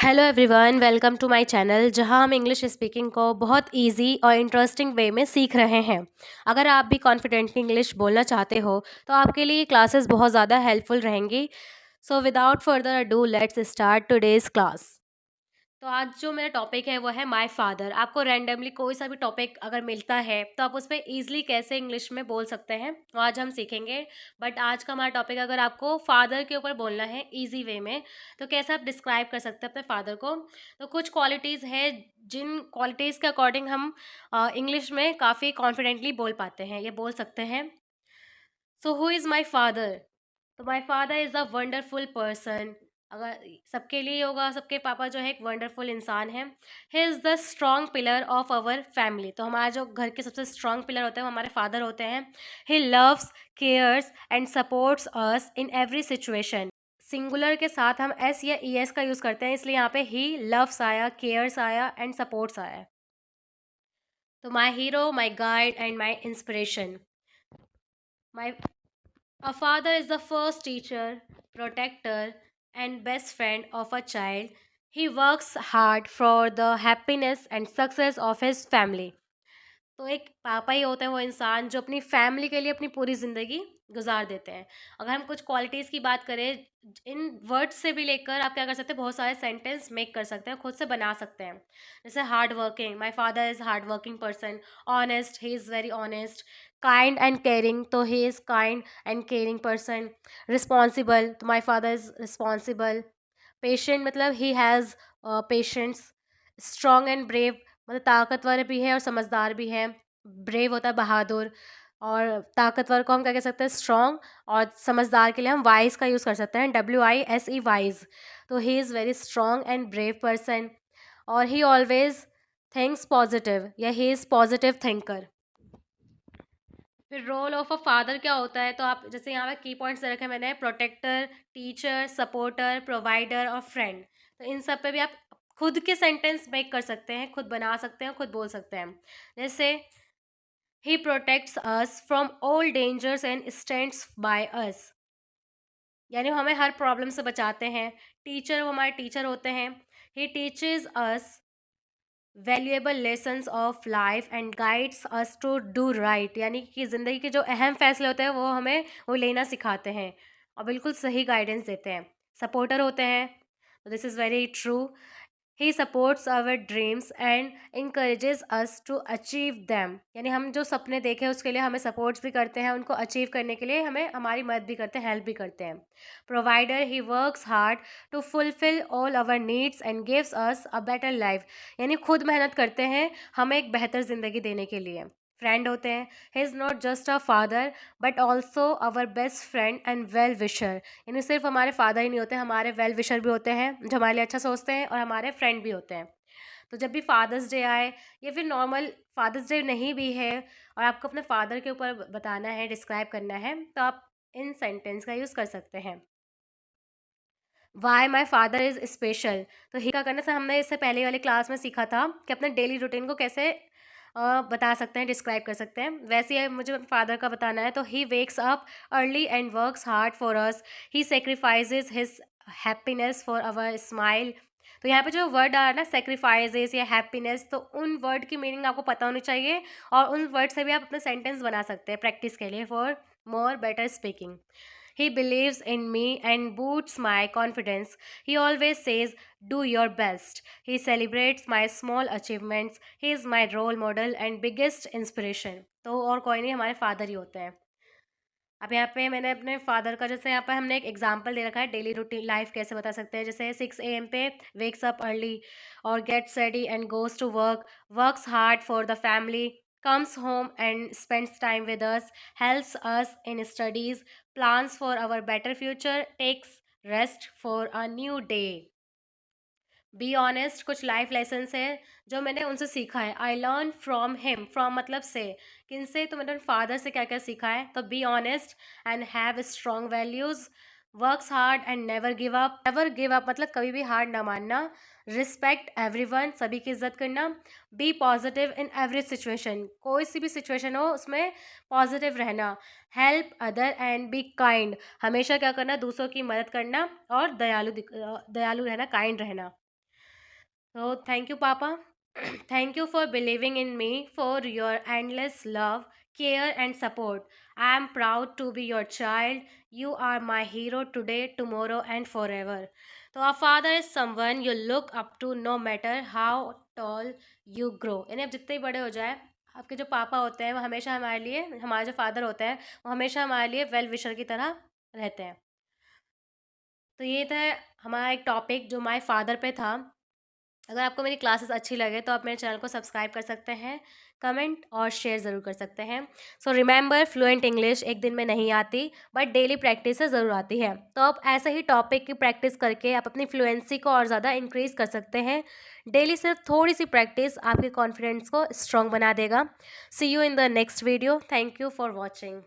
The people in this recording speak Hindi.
Hello everyone, welcome to my channel जहां हम इंग्लिश स्पीकिंग को बहुत इजी और इंटरेस्टिंग वे में सीख रहे हैं। अगर आप भी कॉन्फिडेंटली इंग्लिश बोलना चाहते हो तो आपके लिए क्लासेस बहुत ज़्यादा हेल्पफुल रहेंगी। So without further ado let's start today's class. तो आज जो मेरा टॉपिक है वो है माय फादर। आपको रैंडमली कोई सा भी टॉपिक अगर मिलता है तो आप उस पर ईजिली कैसे इंग्लिश में बोल सकते हैं वो आज हम सीखेंगे। बट आज का हमारा टॉपिक, अगर आपको फादर के ऊपर बोलना है इजी वे में, तो कैसे आप डिस्क्राइब कर सकते हैं अपने फादर को। तो कुछ क्वालिटीज़ है जिन क्वालिटीज़ के अकॉर्डिंग हम इंग्लिश में काफ़ी कॉन्फिडेंटली बोल पाते हैं, ये बोल सकते हैं। So who is my father? तो my father is a wonderful person. अगर सबके लिए होगा, सबके पापा जो है एक वंडरफुल इंसान है। He is the strong pillar of our family. तो हमारा जो घर के सबसे स्ट्रॉन्ग पिलर होते हैं वो हमारे फादर होते हैं। He loves, cares and supports us in every situation. Singular के साथ हम एस या ई एस का यूज़ करते हैं, इसलिए यहाँ पे ही लव्स आया, केयर्स आया एंड सपोर्ट्स आया। तो my hero, my guide and my inspiration. My A father is the first teacher, protector, and best friend of a child. He works hard for the happiness and success of his family. तो एक पापा ही होते हैं वो इंसान जो अपनी फैमिली के लिए अपनी पूरी ज़िंदगी गुजार देते हैं। अगर हम कुछ क्वालिटीज़ की बात करें, इन वर्ड्स से भी लेकर आप क्या कर सकते हैं, बहुत सारे सेंटेंस मेक कर सकते हैं, खुद से बना सकते हैं। जैसे hard working, my father is hard working person. Honest, he is very honest. Kind and caring, तो he is kind and caring person. Responsible, तो my father is responsible. Patient मतलब he has patience. Strong and brave, मतलब ताकतवर भी है और समझदार भी है। ब्रेव होता है बहादुर, और ताकतवर को हम क्या कह सकते हैं, स्ट्रॉन्ग। और समझदार के लिए हम वाइज का यूज़ कर सकते हैं, WISE, वाइज। तो he is very strong and brave person. और ही ऑलवेज थिंक्स पॉजिटिव, या ही इज़ पॉजिटिव थिंकर। फिर रोल ऑफ अ फादर क्या होता है, तो आप जैसे यहाँ पे की पॉइंट्स दे रखे हैं मैंने, प्रोटेक्टर, टीचर, सपोर्टर, प्रोवाइडर और फ्रेंड। तो इन सब पे भी आप खुद के सेंटेंस मेक कर सकते हैं, खुद बना सकते हैं, खुद बोल सकते हैं। जैसे he protects us from all dangers and stands by us, यानी वो हमें हर प्रॉब्लम से बचाते हैं। टीचर, वो हमारे टीचर होते हैं। He teaches us valuable lessons of life and guides us to do right, यानी कि ज़िंदगी के जो अहम फैसले होते हैं वो हमें वो लेना सिखाते हैं और बिल्कुल सही गाइडेंस देते हैं। सपोर्टर होते हैं, this is very true. He supports our dreams and encourages us to achieve them, यानी हम जो सपने देखें उसके लिए हमें सपोर्ट्स भी करते हैं, उनको अचीव करने के लिए हमें हमारी मदद भी करते हैं, हेल्प भी करते हैं। Provider, he works hard to fulfil all our needs and gives us a better life, यानी खुद मेहनत करते हैं हमें एक बेहतर ज़िंदगी देने के लिए। फ्रेंड होते हैं, he is not just a father but also our best friend and well wisher, यानी सिर्फ हमारे फादर ही नहीं होते, हमारे वेल विशर भी होते हैं जो हमारे लिए अच्छा सोचते हैं, और हमारे फ्रेंड भी होते हैं। तो जब भी फादर्स डे आए या फिर नॉर्मल फादर्स डे नहीं भी है और आपको अपने फादर के ऊपर बताना है, डिस्क्राइब करना है, तो आप इन सेंटेंस का यूज़ कर सकते हैं। Why my father is special, तो ही का करने से हमने इससे पहले वाली क्लास में सीखा था कि अपने डेली रूटीन को कैसे बता सकते हैं, डिस्क्राइब कर सकते हैं। वैसे ही मुझे फादर का बताना है, तो he wakes up early and works hard for us. He sacrifices his happiness for our smile. तो यहाँ पे जो वर्ड आ रहा है ना, सेक्रीफाइजेज या हैप्पीनेस, तो उन वर्ड की मीनिंग आपको पता होनी चाहिए, और उन वर्ड से भी आप अपने सेंटेंस बना सकते हैं प्रैक्टिस के लिए, for more better speaking. He believes in me and boosts my confidence. He always says, do your best. He celebrates my small achievements. He is my role model and biggest inspiration. तो और कोई नहीं, हमारे फादर ही होते हैं। अब यहाँ पे मैंने अपने फादर का, जैसे यहाँ पे हमने एक एग्जांपल दे रखा है, डेली रूटीन लाइफ कैसे बता सकते हैं। जैसे 6 AM पे वेक्स अप अर्ली और gets ready and goes to work, works hard for the family, comes home and spends time with us, helps us in studies, plans for our better future, takes rest for a new day. Be honest, कुछ लाइफ लेसन्स हैं जो मैंने उनसे सीखा है। I learn from him, from मतलब से, किन से, तो मैंने फादर से क्या क्या सीखा है। तो be honest and have strong values, works hard and never give up, never give up मतलब कभी भी हार ना मानना। रिस्पेक्ट एवरीवन, सभी की इज्जत करना। Be positive in every situation, कोई सी भी सिचुएशन हो उसमें पॉजिटिव रहना। Help other and be kind, हमेशा क्या करना, दूसरों की मदद करना और दयालु रहना, काइंड रहना। So thank you, Papa. Thank you for believing in me, for your endless love, care, and support. I am proud to be your child. You are my hero today, tomorrow, and forever. So, our father is someone you look up to no matter how tall you grow. यानी आप जितने ही बड़े हो जाए, आपके जो पापा होते हैं वो हमेशा हमारे लिए, हमारे जो फादर होते हैं वो हमेशा हमारे लिए वेल विशर की तरह रहते हैं। तो ये था हमारा एक टॉपिक जो माय फादर पे था। अगर आपको मेरी क्लासेस अच्छी लगे तो आप मेरे चैनल को सब्सक्राइब कर सकते हैं, कमेंट और शेयर ज़रूर कर सकते हैं। सो रिमेंबर, फ्लुएंट इंग्लिश एक दिन में नहीं आती, बट डेली प्रैक्टिस से ज़रूर आती है। तो आप ऐसे ही टॉपिक की प्रैक्टिस करके आप अपनी फ्लुएंसी को और ज़्यादा इंक्रीज़ कर सकते हैं। डेली सिर्फ थोड़ी सी प्रैक्टिस आपके कॉन्फिडेंस को स्ट्रॉन्ग बना देगा। See you in the next video. Thank you for watching.